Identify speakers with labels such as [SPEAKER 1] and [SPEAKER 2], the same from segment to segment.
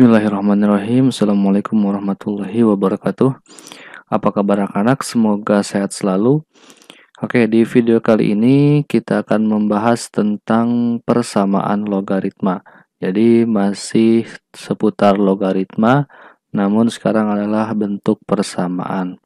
[SPEAKER 1] Bismillahirrahmanirrahim. Assalamualaikum warahmatullahi wabarakatuh. Apa kabar anak-anak? Semoga sehat selalu. Oke, di video kali ini kita akan membahas tentang persamaan logaritma. Jadi masih seputar logaritma, namun sekarang adalah bentuk persamaan.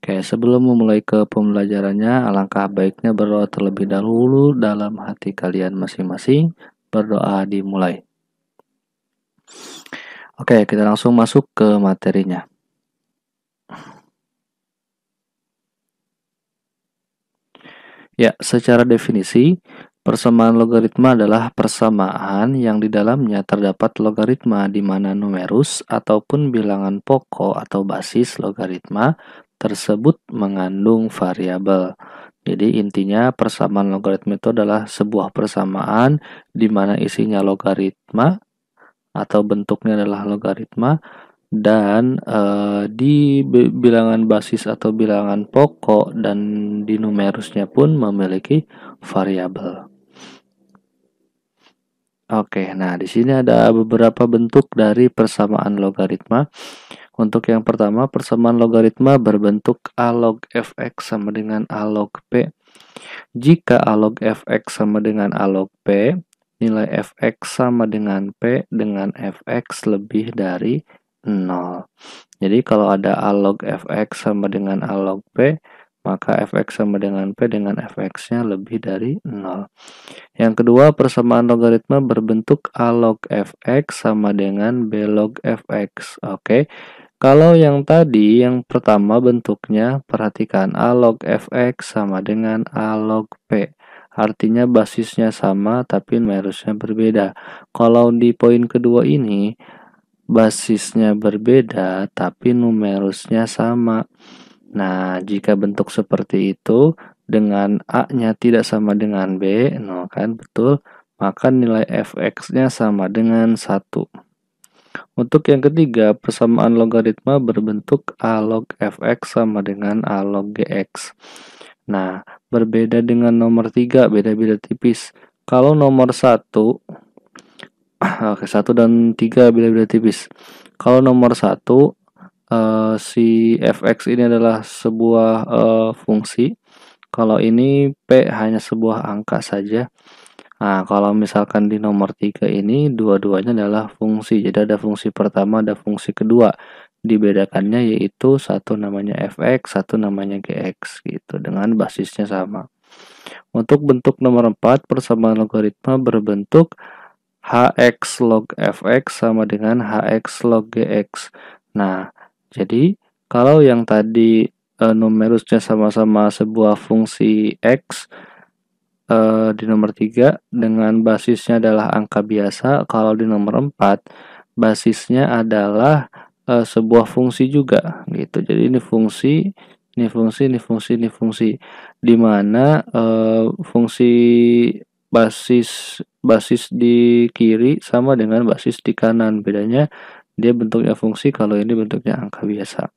[SPEAKER 1] Oke, sebelum memulai ke pembelajarannya, alangkah baiknya berdoa terlebih dahulu dalam hati kalian masing-masing. Berdoa dimulai. Oke, kita langsung masuk ke materinya. Ya, secara definisi, persamaan logaritma adalah persamaan yang di dalamnya terdapat logaritma di mana numerus ataupun bilangan pokok atau basis logaritma tersebut mengandung variabel. Jadi intinya persamaan logaritma itu adalah sebuah persamaan di mana isinya logaritma atau bentuknya adalah logaritma dan di bilangan basis atau bilangan pokok dan di numerusnya pun memiliki variabel. Oke, nah di sini ada beberapa bentuk dari persamaan logaritma. Untuk yang pertama, persamaan logaritma berbentuk A log fx sama dengan A log p. Jika A log fx sama dengan A log p, nilai fx sama dengan p dengan fx lebih dari 0. Jadi kalau ada A log fx sama dengan A log p, maka fx sama dengan p dengan fx-nya lebih dari 0. Yang kedua, persamaan logaritma berbentuk A log fx sama dengan B log fx. Oke. Kalau yang tadi, yang pertama bentuknya, perhatikan A log fx sama dengan A log p. Artinya basisnya sama tapi numerusnya berbeda. Kalau di poin kedua ini, basisnya berbeda tapi numerusnya sama. Nah, jika bentuk seperti itu dengan A-nya tidak sama dengan B, no kan betul, maka nilai fx-nya sama dengan 1. Untuk yang ketiga, persamaan logaritma berbentuk A log fx sama dengan A log gx. Nah, berbeda dengan nomor 3, beda-beda tipis. Kalau nomor 1 oke, 1 dan 3 beda-beda tipis. Kalau nomor 1, si fx ini adalah sebuah fungsi. Kalau ini p hanya sebuah angka saja. Nah, kalau misalkan di nomor 3 ini dua-duanya adalah fungsi. Jadi ada fungsi pertama, ada fungsi kedua. Dibedakannya yaitu satu namanya fx, satu namanya gx gitu dengan basisnya sama. Untuk bentuk nomor 4, persamaan logaritma berbentuk hx log fx sama dengan hx log gx. Nah, jadi kalau yang tadi numerusnya sama-sama sebuah fungsi x di nomor 3 dengan basisnya adalah angka biasa, kalau di nomor 4 basisnya adalah sebuah fungsi juga gitu. Jadi ini fungsi, ini fungsi, ini fungsi, ini fungsi. Di mana fungsi basis di kiri sama dengan basis di kanan. Bedanya dia bentuknya fungsi, kalau ini bentuknya angka biasa.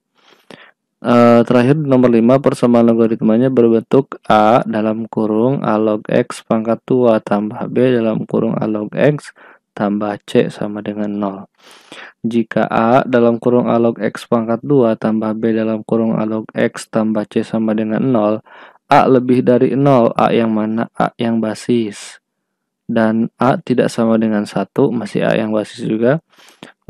[SPEAKER 1] Terakhir nomor 5, persamaan logaritmanya berbentuk A dalam kurung A log X pangkat 2 tambah B dalam kurung A log X tambah C sama dengan 0. Jika A dalam kurung A log X pangkat 2 tambah B dalam kurung A log X tambah C sama dengan 0, A lebih dari 0, A yang mana? A yang basis. Dan A tidak sama dengan 1, masih A yang basis juga.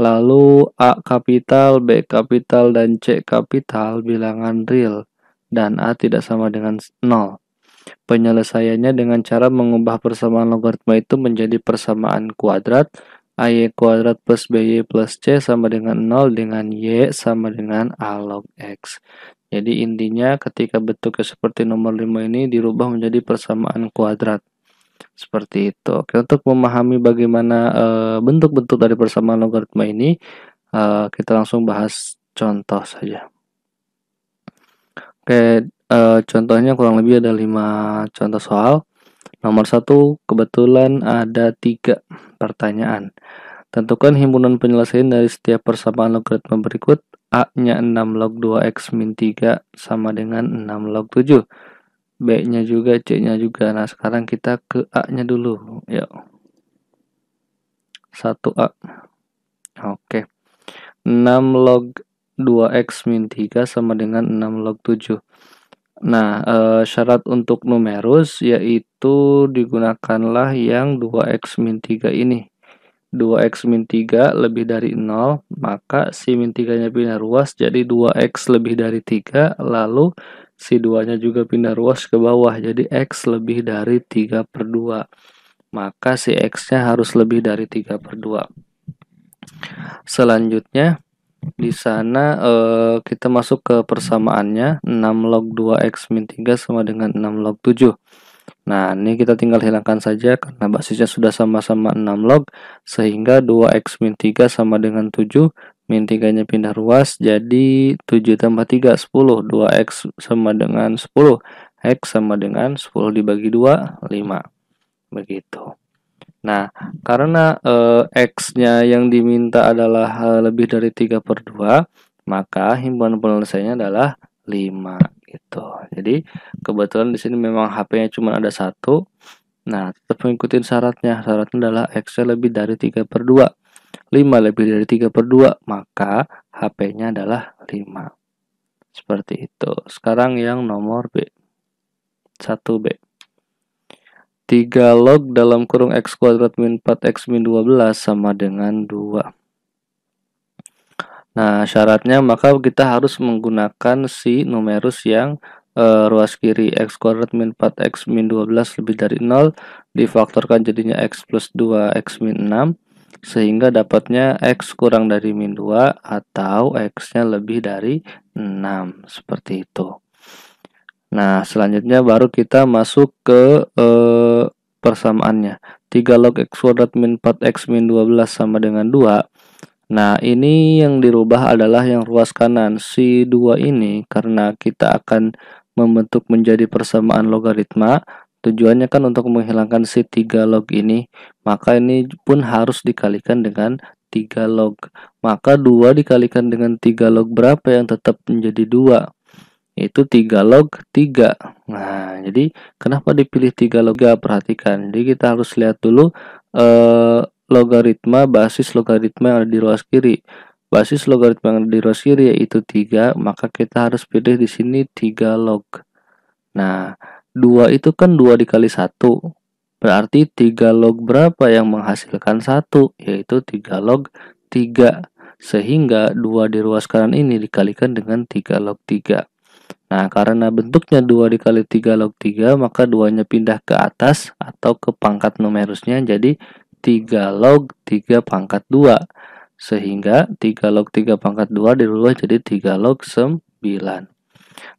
[SPEAKER 1] Lalu A kapital, B kapital, dan C kapital bilangan real. Dan A tidak sama dengan 0. Penyelesaiannya dengan cara mengubah persamaan logaritma itu menjadi persamaan kuadrat. AY kuadrat plus BY plus C sama dengan 0 dengan Y sama dengan A log X. Jadi intinya ketika bentuknya seperti nomor 5 ini dirubah menjadi persamaan kuadrat. Seperti itu. Oke, untuk memahami bagaimana bentuk-bentuk dari persamaan logaritma ini, kita langsung bahas contoh saja. Oke, contohnya kurang lebih ada 5 contoh soal. Nomor 1, kebetulan ada 3 pertanyaan. Tentukan himpunan penyelesaian dari setiap persamaan logaritma berikut. A-nya 6 log 2x min 3 sama dengan 6 log 7. B-nya juga, C-nya juga. Nah, sekarang kita ke A-nya dulu. Yuk. 1A. Oke. 6 log 2x min 3 sama dengan 6 log 7. Nah, syarat untuk numerus yaitu digunakanlah yang 2x min 3 ini. 2x min 3 lebih dari 0, maka si min 3-nya pindah ruas jadi 2x lebih dari 3, lalu si 2-nya juga pindah ruas ke bawah, jadi x lebih dari 3/2. Maka si x-nya harus lebih dari 3/2. Selanjutnya, di sana kita masuk ke persamaannya, 6 log 2x min 3 sama dengan 6 log 7. Nah, ini kita tinggal hilangkan saja karena basisnya sudah sama-sama 6 log, sehingga 2x min 3 sama dengan 7, min 3-nya pindah ruas, jadi 7 tambah 3, 10, 2x sama dengan 10, x sama dengan 10 dibagi 2, 5. Begitu. Nah, karena x-nya yang diminta adalah lebih dari 3/2, maka himpunan penyelesaiannya adalah 5 gitu. Jadi kebetulan di sini memang HP-nya cuma ada satu. Nah, tetap mengikuti syaratnya. Syaratnya adalah x-nya lebih dari 3/2. 5 lebih dari 3/2, maka HP-nya adalah 5. Seperti itu. Sekarang yang nomor B. 1B. 3 log dalam kurung x kuadrat min 4x min 12 sama dengan 2. Nah, syaratnya maka kita harus menggunakan si numerus yang ruas kiri x kuadrat min 4x min 12 lebih dari 0 difaktorkan jadinya x plus 2x min 6 sehingga dapatnya x kurang dari min 2 atau x-nya lebih dari 6 seperti itu. Nah, selanjutnya baru kita masuk ke persamaannya. 3 log x kuadrat min 4x min 12 sama dengan 2. Nah, ini yang dirubah adalah yang ruas kanan. Si 2 ini karena kita akan membentuk menjadi persamaan logaritma, tujuannya kan untuk menghilangkan si 3 log ini, maka ini pun harus dikalikan dengan 3 log. Maka 2 dikalikan dengan 3 log berapa yang tetap menjadi 2? Itu 3 log 3. Nah, jadi kenapa dipilih 3 log 3? Perhatikan. Jadi kita harus lihat dulu logaritma, basis logaritma yang ada di ruas kiri. Basis logaritma yang ada di ruas kiri yaitu 3, maka kita harus pilih di sini 3 log. Nah, 2 itu kan 2 dikali 1. Berarti 3 log berapa yang menghasilkan 1? Yaitu 3 log 3. Sehingga 2 di ruas kanan ini dikalikan dengan 3 log 3. Nah, karena bentuknya 2 dikali 3 log 3, maka 2-nya pindah ke atas atau ke pangkat numerusnya jadi 3 log 3 pangkat 2. Sehingga 3 log 3 pangkat 2 dirubah jadi 3 log 9.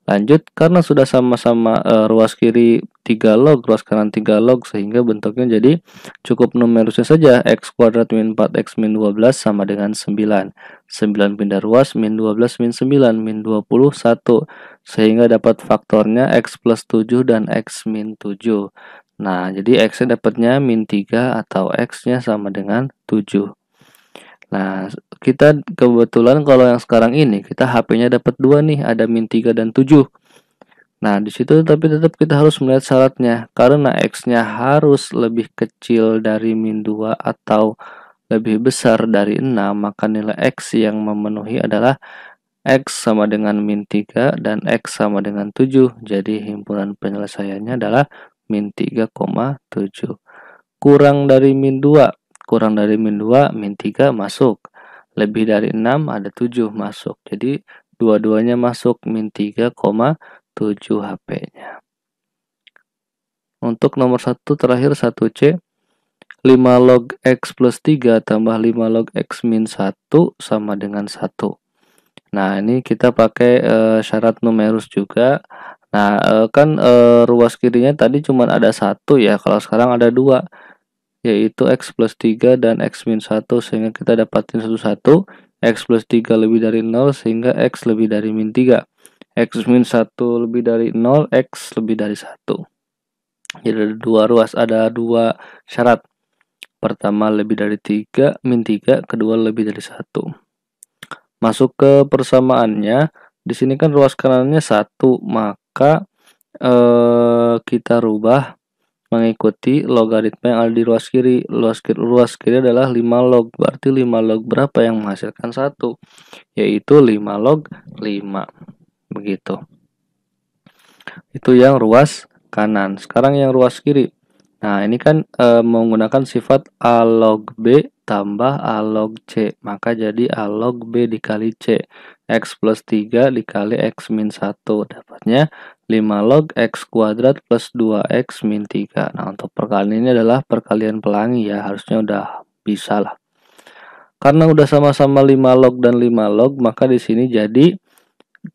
[SPEAKER 1] Lanjut, karena sudah sama-sama ruas kiri 3 log, ruas kanan 3 log, sehingga bentuknya jadi cukup numerusnya saja x kuadrat min 4x min 12 sama dengan 9. 9 pindah ruas, min 12 min 9, min 21. Sehingga dapat faktornya x plus 7 dan x min 7. Nah, jadi x-nya dapatnya min 3 atau x-nya sama dengan 7. Nah, kita kebetulan kalau yang sekarang ini kita HP-nya dapat 2 nih, ada min 3 dan 7. Nah, di situ tapi tetap kita harus melihat syaratnya. Karena x-nya harus lebih kecil dari min 2 atau lebih besar dari 6, maka nilai x yang memenuhi adalah x sama dengan min 3 dan x sama dengan 7. Jadi himpunan penyelesaiannya adalah min 3,7. Kurang dari min 2. Kurang dari min 2, min 3 masuk. Lebih dari 6 ada 7 masuk. Jadi dua-duanya masuk, min 3,7 HP-nya. Untuk nomor 1 terakhir 1C, 5 log x plus 3 tambah 5 log x min 1 sama dengan 1. Nah, ini kita pakai syarat numerus juga. Nah, kan ruas kirinya tadi cuma ada 1 ya, kalau sekarang ada 2. Yaitu x plus 3 dan x min 1, sehingga kita dapatin satu-satu. X plus 3 lebih dari 0 sehingga x lebih dari min 3. X min 1 lebih dari 0, x lebih dari 1. Jadi ada dua ruas, ada dua syarat. Pertama lebih dari 3, min 3, kedua lebih dari 1. Masuk ke persamaannya. Di sini kan ruas kanannya 1, maka kita rubah mengikuti logaritma yang ada di ruas kiri. Ruas kiri adalah 5 log, berarti 5 log berapa yang menghasilkan 1? Yaitu 5 log 5. Begitu. Itu yang ruas kanan. Sekarang yang ruas kiri. Nah, ini kan menggunakan sifat A log B tambah A log C. Maka jadi A log B dikali C. X plus 3 dikali X min 1. Dapatnya 5 log X kuadrat plus 2X min 3. Nah, untuk perkalian ini adalah perkalian pelangi ya. Harusnya udah bisa lah. Karena udah sama-sama 5 log dan 5 log, maka di sini jadi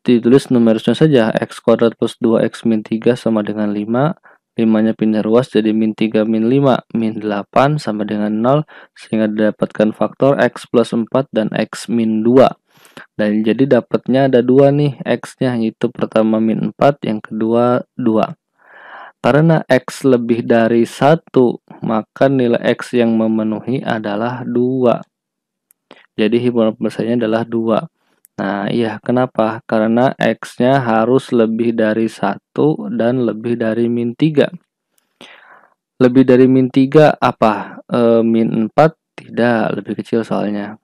[SPEAKER 1] ditulis numerusnya saja. X kuadrat plus 2X min 3 sama dengan 5. 5-nya pindah ruas jadi min 3 min 5 min 8 sama dengan 0, sehingga didapatkan faktor X plus 4 dan X min 2. Dan jadi dapatnya ada 2 nih X-nya, yaitu pertama min 4, yang kedua 2. Karena X lebih dari 1, maka nilai X yang memenuhi adalah 2. Jadi himpunan penyelesaiannya adalah 2. Nah, iya, kenapa? Karena X-nya harus lebih dari 1 dan lebih dari min 3. Lebih dari min 3 apa? Min 4 tidak, lebih kecil soalnya.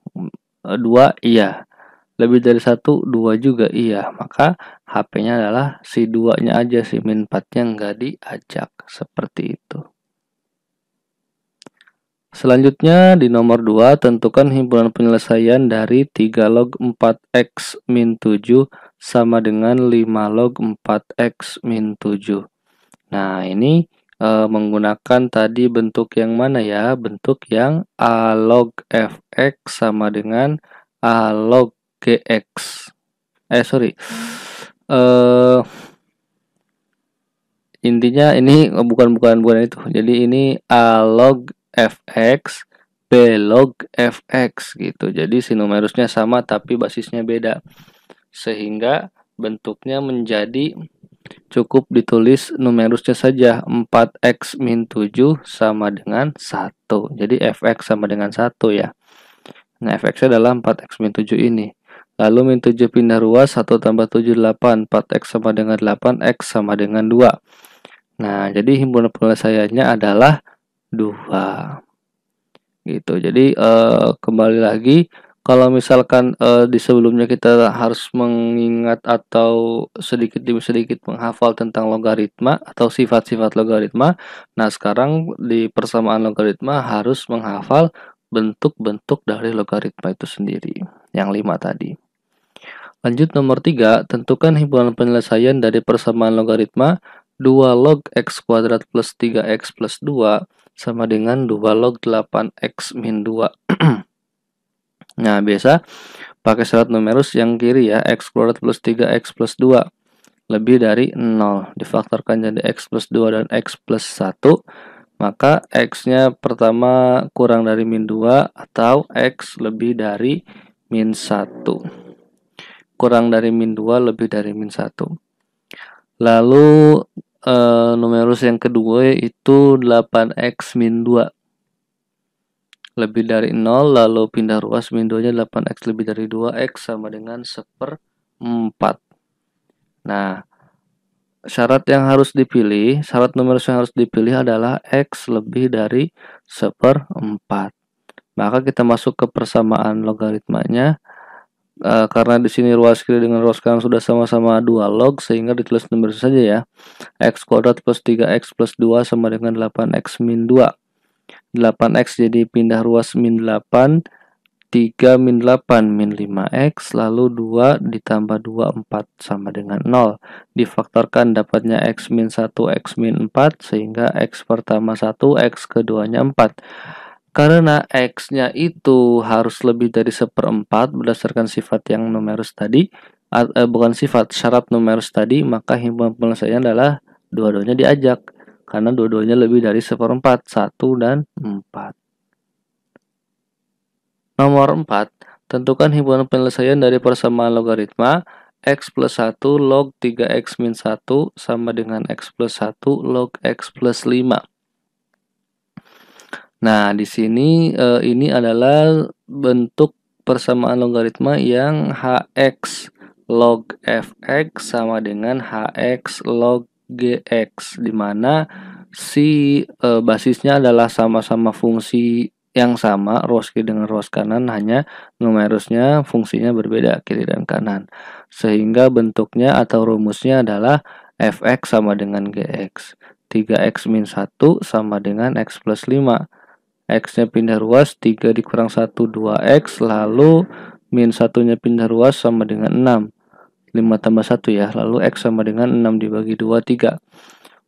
[SPEAKER 1] 2 iya. Lebih dari 1, 2 juga iya. Maka HP-nya adalah si 2-nya aja, si min 4-nya nggak diajak. Seperti itu. Selanjutnya di nomor 2, tentukan himpunan penyelesaian dari 3 log 4x min 7 sama dengan 5 log 4x min 7. Nah, ini menggunakan tadi bentuk yang mana ya? Bentuk yang A log fx sama dengan A log gx. Intinya ini bukan itu. Jadi ini A log fx, B log fx gitu. Jadi si numerusnya sama tapi basisnya beda. Sehingga bentuknya menjadi cukup ditulis numerusnya saja. 4x min 7 sama dengan 1. Jadi fx sama dengan 1 ya. Nah, fx adalah 4x min 7 ini. Lalu min 7 pindah ruas, 1 tambah 7 8. 4x sama dengan 8, x sama dengan 2. Nah, jadi himpunan penyelesaiannya adalah 2. Gitu. Jadi kembali lagi, kalau misalkan di sebelumnya kita harus mengingat atau sedikit demi sedikit menghafal tentang logaritma atau sifat-sifat logaritma, nah sekarang di persamaan logaritma harus menghafal bentuk-bentuk dari logaritma itu sendiri, yang 5 tadi. Lanjut nomor 3, tentukan himpunan penyelesaian dari persamaan logaritma 2 log x kuadrat plus 3x plus 2 sama dengan 2 log 8x min 2. Nah, biasa pakai syarat numerus yang kiri ya, x kuadrat plus 3x plus 2 lebih dari 0. Difaktorkan jadi x plus 2 dan x plus 1. Maka x-nya pertama kurang dari min 2 atau x lebih dari min 1. Kurang dari min 2 lebih dari min 1. Lalu numerus yang kedua yaitu 8x min 2 lebih dari 0, lalu pindah ruas min 2 nya 8x lebih dari 2x sama dengan 1/4. Nah, syarat yang harus dipilih, syarat numerus yang harus dipilih adalah x lebih dari 1/4. Maka kita masuk ke persamaan logaritmanya. Karena di sini ruas kiri dengan ruas kanan sudah sama-sama 2 log, sehingga ditulis numerus saja ya. X kuadrat plus 3x plus 2 sama dengan 8x min 2. 8x jadi pindah ruas min 8, 3 min 8 min 5x, lalu 2 ditambah 2, 4 sama dengan 0. Difaktorkan dapatnya x min 1, x min 4, sehingga x pertama 1, x keduanya 4. Karena x-nya itu harus lebih dari 1/4 berdasarkan sifat yang numerus tadi, bukan sifat, syarat numerus tadi, maka himpunan penyelesaian adalah dua-duanya diajak. Karena dua-duanya lebih dari 1/4, 1 dan 4. Nomor 4, tentukan himpunan penyelesaian dari persamaan logaritma x plus 1 log 3x min 1 sama dengan x plus 1 log x plus 5. Nah, di sini ini adalah bentuk persamaan logaritma yang hx log fx sama dengan hx log gx, di mana basisnya adalah sama-sama fungsi yang sama, ruas kiri dengan ruas kanan, hanya numerusnya fungsinya berbeda kiri dan kanan. Sehingga bentuknya atau rumusnya adalah fx sama dengan gx. 3x min 1 sama dengan x plus 5. X-nya pindah ruas, 3 dikurang 1, 2x, lalu min 1-nya pindah ruas sama dengan 6. 5 tambah 1 ya, lalu x sama dengan 6 dibagi 2, 3.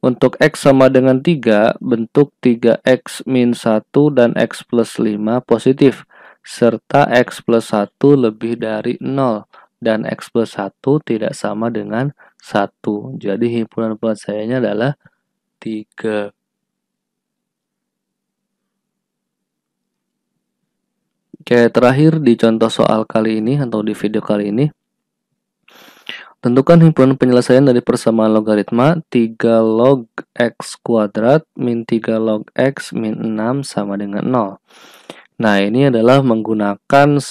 [SPEAKER 1] Untuk X sama dengan 3, bentuk 3X min 1 dan X plus 5 positif, serta X plus 1 lebih dari 0, dan X plus 1 tidak sama dengan 1. Jadi himpunan penyelesaiannya adalah 3. Oke, terakhir di contoh soal kali ini atau di video kali ini, tentukan himpunan penyelesaian dari persamaan logaritma 3 log x kuadrat min 3 log x min 6 sama dengan 0. Nah, ini adalah menggunakan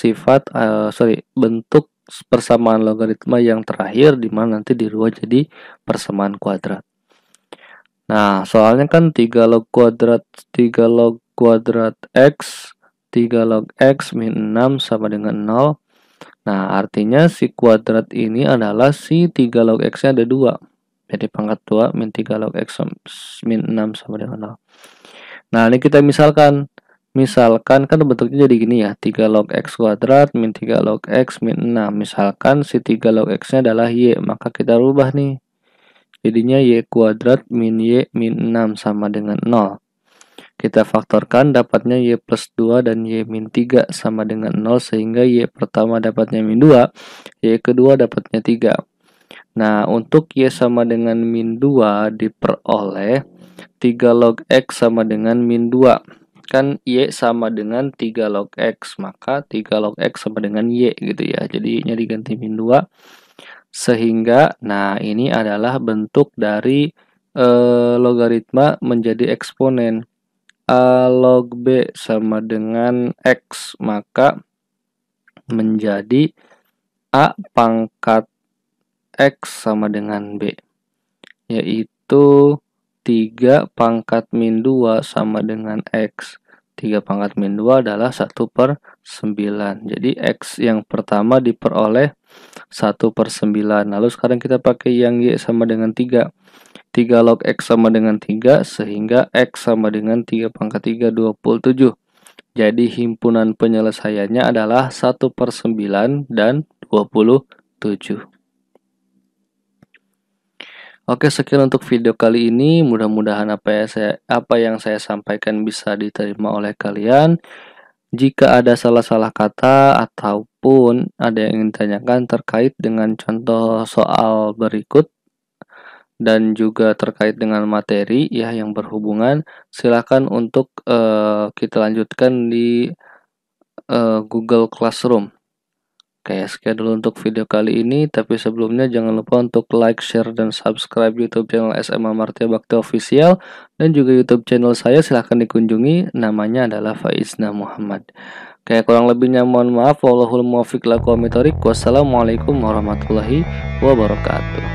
[SPEAKER 1] bentuk persamaan logaritma yang terakhir di mana nanti dirubah jadi persamaan kuadrat. Nah, soalnya kan 3 log kuadrat x 3 log x min 6 sama dengan 0. Nah, artinya si kuadrat ini adalah si 3 log x-nya ada 2. Jadi pangkat 2 min 3 log x min 6 sama dengan 0. Nah, ini kita misalkan kan bentuknya jadi gini ya. 3 log x kuadrat min 3 log x min 6. Misalkan si 3 log x-nya adalah y, maka kita rubah nih. Jadinya y kuadrat min y min 6 sama dengan 0. Kita faktorkan dapatnya y plus 2 dan y min 3 sama dengan 0, sehingga y pertama dapatnya min 2, y kedua dapatnya 3. Nah, untuk y sama dengan min 2 diperoleh 3 log x sama dengan min 2. Kan y sama dengan 3 log x, maka 3 log x sama dengan y gitu ya. Jadi y-nya diganti min 2. Sehingga, nah ini adalah bentuk dari logaritma menjadi eksponen. A log B sama dengan X, maka menjadi A pangkat X sama dengan B, yaitu 3 pangkat min 2 sama dengan X. 3 pangkat min 2 adalah 1/9. Jadi X yang pertama diperoleh 1/9. Lalu sekarang kita pakai yang Y sama dengan 3. 3 log X sama dengan 3, sehingga X sama dengan 3 pangkat 3, 27. Jadi himpunan penyelesaiannya adalah 1/9 dan 27. Oke, sekian untuk video kali ini. Mudah-mudahan apa yang saya sampaikan bisa diterima oleh kalian. Jika ada salah-salah kata ataupun ada yang ingin ditanyakan terkait dengan contoh soal berikut dan juga terkait dengan materi ya yang berhubungan, silakan untuk kita lanjutkan di Google Classroom. Oke, sekian dulu untuk video kali ini, tapi sebelumnya jangan lupa untuk like, share, dan subscribe YouTube channel SMA Martia Bakti Official, dan juga YouTube channel saya silahkan dikunjungi, namanya adalah Faizna Muhammad. Oke, kurang lebihnya mohon maaf. Wallahul muwaffiq lakum. Wassalamualaikum warahmatullahi wabarakatuh.